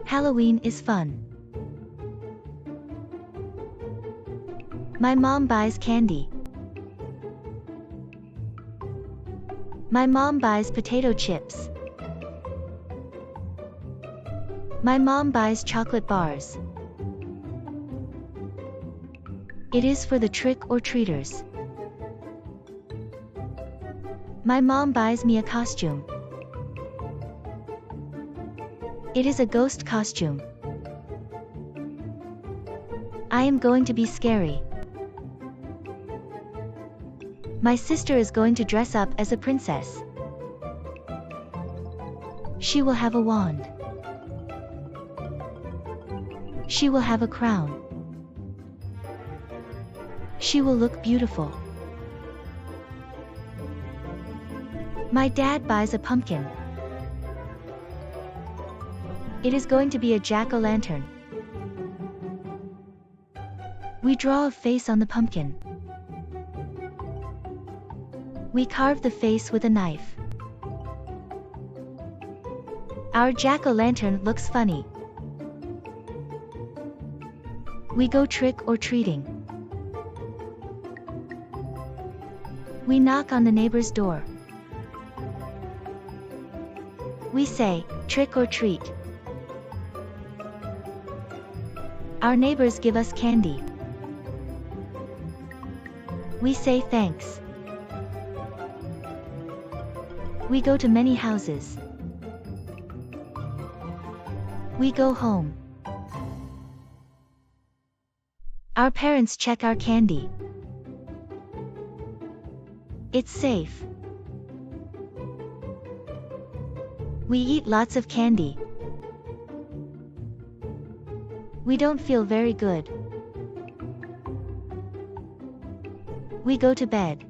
Halloween is fun. My mom buys candy. My mom buys potato chips. My mom buys chocolate bars. It is for the trick-or-treaters. My mom buys me a costume. It is a ghost costume. I am going to be scary. My sister is going to dress up as a princess. She will have a wand. She will have a crown. She will look beautiful. My dad buys a pumpkin. It is going to be a jack-o'-lantern. We draw a face on the pumpkin. We carve the face with a knife. Our jack-o'-lantern looks funny. We go trick-or-treating. We knock on the neighbor's door. We say, trick or treat. Our neighbors give us candy. We say thanks. We go to many houses. We go home. Our parents check our candy. It's safe. We eat lots of candy. We don't feel very good. We go to bed.